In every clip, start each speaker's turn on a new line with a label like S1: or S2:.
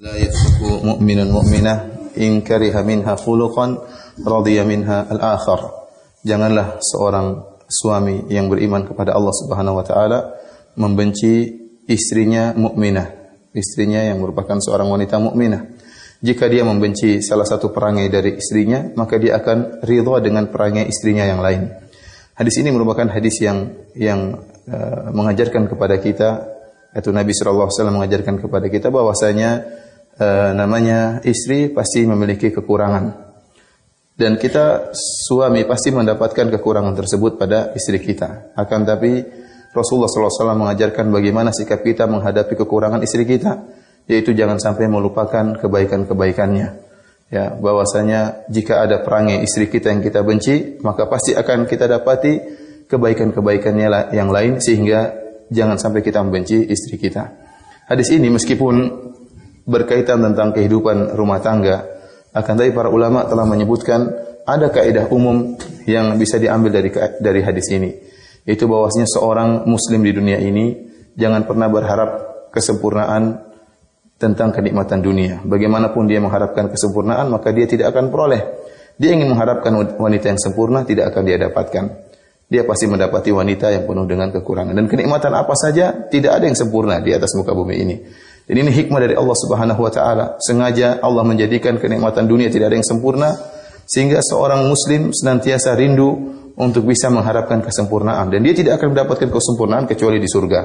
S1: La yasfu mu'minun mu'minah in kariha minha khuluqan radiya minha al-akhar. Janganlah seorang suami yang beriman kepada Allah Subhanahu wa taala membenci istrinya mukminah, istrinya yang merupakan seorang wanita mukminah. Jika dia membenci salah satu perangai dari istrinya, maka dia akan ridha dengan perangai istrinya yang lain. Hadis ini merupakan hadis yang mengajarkan kepada kita, yaitu Nabi sallallahu alaihi wasallam mengajarkan kepada kita bahwasanya namanya istri pasti memiliki kekurangan, dan kita suami pasti mendapatkan kekurangan tersebut pada istri kita. Akan tapi Rasulullah SAW mengajarkan bagaimana sikap kita menghadapi kekurangan istri kita, yaitu jangan sampai melupakan kebaikan-kebaikannya. Ya, bahwasanya jika ada perangai istri kita yang kita benci, maka pasti akan kita dapati kebaikan-kebaikannya yang lain, sehingga jangan sampai kita membenci istri kita. Hadis ini meskipun berkaitan tentang kehidupan rumah tangga, akan tapi para ulama telah menyebutkan ada kaidah umum yang bisa diambil dari hadis ini, yaitu bahwasanya seorang muslim di dunia ini jangan pernah berharap kesempurnaan tentang kenikmatan dunia. Bagaimanapun dia mengharapkan kesempurnaan, maka dia tidak akan peroleh. Dia ingin mengharapkan wanita yang sempurna, tidak akan dia dapatkan. Dia pasti mendapati wanita yang penuh dengan kekurangan, dan kenikmatan apa saja tidak ada yang sempurna di atas muka bumi ini. Dan ini hikmah dari Allah Subhanahu wa taala. Sengaja Allah menjadikan kenikmatan dunia tidak ada yang sempurna, sehingga seorang muslim senantiasa rindu untuk bisa mengharapkan kesempurnaan, dan dia tidak akan mendapatkan kesempurnaan kecuali di surga.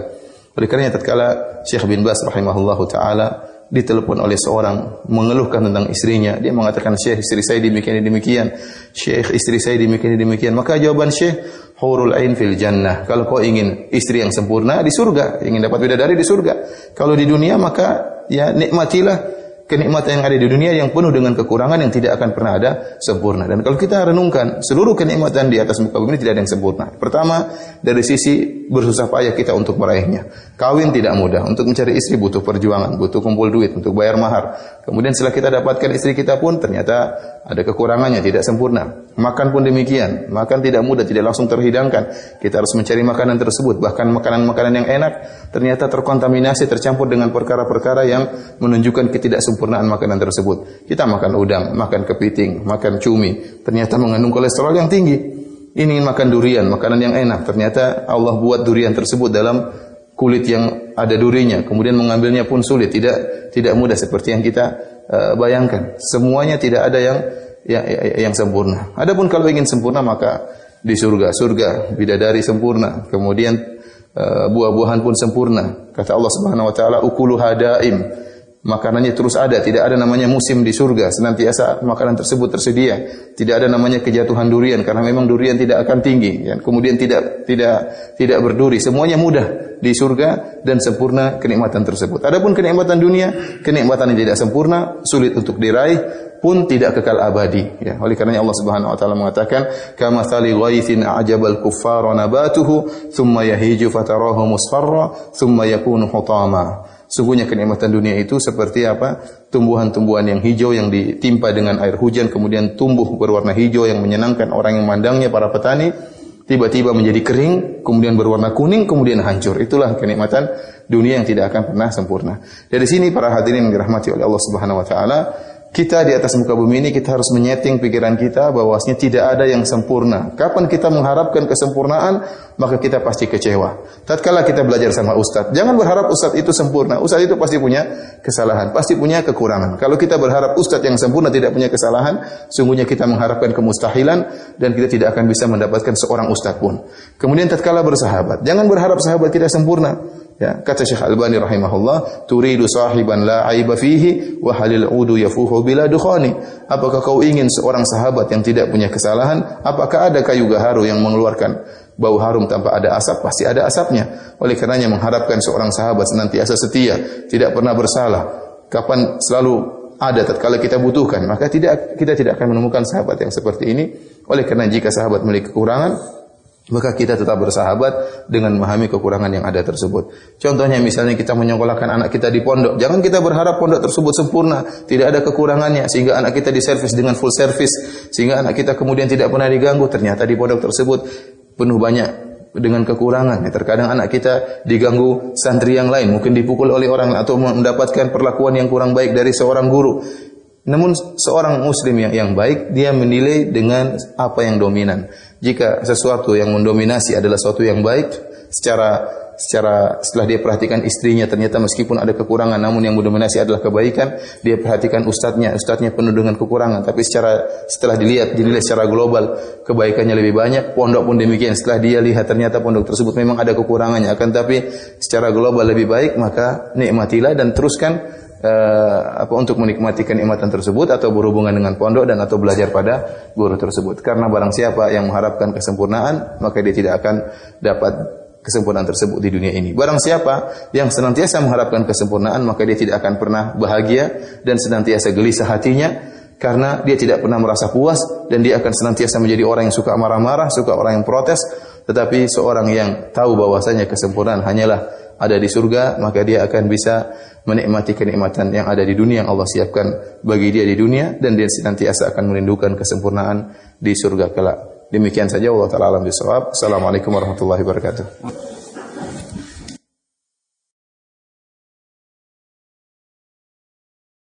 S1: Oleh karenanya tatkala Syekh bin Baz rahimahullahu taala ditelepon oleh seorang mengeluhkan tentang istrinya, dia mengatakan, "Syekh, istri saya demikian. Syekh, istri saya demikian." Maka jawaban Syekh, "Hurul ain fil jannah." Kalau kau ingin istri yang sempurna, di surga, ingin dapat bidadari di surga. Kalau di dunia, maka ya nikmatilah kenikmatan yang ada di dunia yang penuh dengan kekurangan yang tidak akan pernah ada sempurna. Dan kalau kita renungkan, seluruh kenikmatan di atas muka bumi ini tidak ada yang sempurna. Pertama, dari sisi bersusah payah kita untuk meraihnya. Kawin tidak mudah, untuk mencari istri butuh perjuangan, butuh kumpul duit untuk bayar mahar. Kemudian setelah kita dapatkan istri kita pun ternyata ada kekurangannya, tidak sempurna. Makan pun demikian, makan tidak mudah, tidak langsung terhidangkan. Kita harus mencari makanan tersebut, bahkan makanan-makanan yang enak ternyata terkontaminasi, tercampur dengan perkara-perkara yang menunjukkan ketidaksempurnaan makanan tersebut. Kita makan udang, makan kepiting, makan cumi, ternyata mengandung kolesterol yang tinggi. Ini makan durian, makanan yang enak, ternyata Allah buat durian tersebut dalam kulit yang ada durinya, kemudian mengambilnya pun sulit, tidak mudah seperti yang kita bayangkan. Semuanya tidak ada yang sempurna. Adapun kalau ingin sempurna, maka di surga bidadari sempurna, kemudian buah-buahan pun sempurna. Kata Allah Subhanahu wa taala, "Ukuluha daim." Makanannya terus ada, tidak ada namanya musim di surga, senantiasa makanan tersebut tersedia. Tidak ada namanya kejatuhan durian, karena memang durian tidak akan tinggi, ya. Kemudian tidak berduri, semuanya mudah di surga dan sempurna kenikmatan tersebut. Adapun kenikmatan dunia, kenikmatan yang tidak sempurna, sulit untuk diraih, pun tidak kekal abadi, ya. Oleh karenanya Allah Subhanahu wa taala mengatakan, "Kamatsali ghaithin a'jabal kuffara nabatuhu, thumma yahiju fatarahu musfarra, thumma yakunu hutama." Sungguhnya kenikmatan dunia itu seperti apa? Tumbuhan-tumbuhan yang hijau yang ditimpa dengan air hujan, kemudian tumbuh berwarna hijau yang menyenangkan orang yang memandangnya, para petani. Tiba-tiba menjadi kering, kemudian berwarna kuning, kemudian hancur. Itulah kenikmatan dunia yang tidak akan pernah sempurna. Dari sini para hadirin yang dirahmati oleh Allah Subhanahu wa taala, kita di atas muka bumi ini kita harus menyeting pikiran kita bahwasanya tidak ada yang sempurna. Kapan kita mengharapkan kesempurnaan, maka kita pasti kecewa. Tatkala kita belajar sama ustaz, jangan berharap ustaz itu sempurna. Ustaz itu pasti punya kesalahan, pasti punya kekurangan. Kalau kita berharap ustaz yang sempurna tidak punya kesalahan, sungguhnya kita mengharapkan kemustahilan dan kita tidak akan bisa mendapatkan seorang ustaz pun. Kemudian tatkala bersahabat, jangan berharap sahabat kita sempurna. Ya, kata Syekh Albani rahimahullah, "Turidu sahiban la aiba fihi wa halil udu yafuhu bila dukhani." Apakah kau ingin seorang sahabat yang tidak punya kesalahan? Apakah ada kayu gaharu yang mengeluarkan bau harum tanpa ada asap? Pasti ada asapnya. Oleh karenanya mengharapkan seorang sahabat senantiasa setia, tidak pernah bersalah, kapan selalu ada tatkala kita butuhkan, maka kita tidak akan menemukan sahabat yang seperti ini. Oleh karena jika sahabat memiliki kekurangan, maka kita tetap bersahabat dengan memahami kekurangan yang ada tersebut. Contohnya misalnya kita menyekolahkan anak kita di pondok, jangan kita berharap pondok tersebut sempurna, tidak ada kekurangannya, sehingga anak kita diservis dengan full service, sehingga anak kita kemudian tidak pernah diganggu. Ternyata di pondok tersebut penuh banyak dengan kekurangan. Terkadang anak kita diganggu santri yang lain, mungkin dipukul oleh orang atau mendapatkan perlakuan yang kurang baik dari seorang guru. Namun seorang muslim yang baik, dia menilai dengan apa yang dominan. Jika sesuatu yang mendominasi adalah sesuatu yang baik, secara setelah dia perhatikan istrinya, ternyata meskipun ada kekurangan namun yang mendominasi adalah kebaikan. Dia perhatikan ustadznya penuh dengan kekurangan, tapi setelah dinilai secara global kebaikannya lebih banyak. Pondok pun demikian, setelah dia lihat ternyata pondok tersebut memang ada kekurangannya, akan tapi secara global lebih baik, maka nikmatilah dan teruskan untuk menikmati kenikmatan tersebut, atau berhubungan dengan pondok dan atau belajar pada guru tersebut. Karena barang siapa yang mengharapkan kesempurnaan, maka dia tidak akan dapat kesempurnaan tersebut di dunia ini. Barang siapa yang senantiasa mengharapkan kesempurnaan, maka dia tidak akan pernah bahagia dan senantiasa gelisah hatinya, karena dia tidak pernah merasa puas dan dia akan senantiasa menjadi orang yang suka marah-marah, suka orang yang protes. Tetapi seorang yang tahu bahwasanya kesempurnaan hanyalah ada di surga, maka dia akan bisa menikmati kenikmatan yang ada di dunia yang Allah siapkan bagi dia di dunia, dan dia senantiasa akan merindukan kesempurnaan di surga kelak. Demikian saja, wallahu ta'ala alam bisawab. Assalamualaikum warahmatullahi wabarakatuh.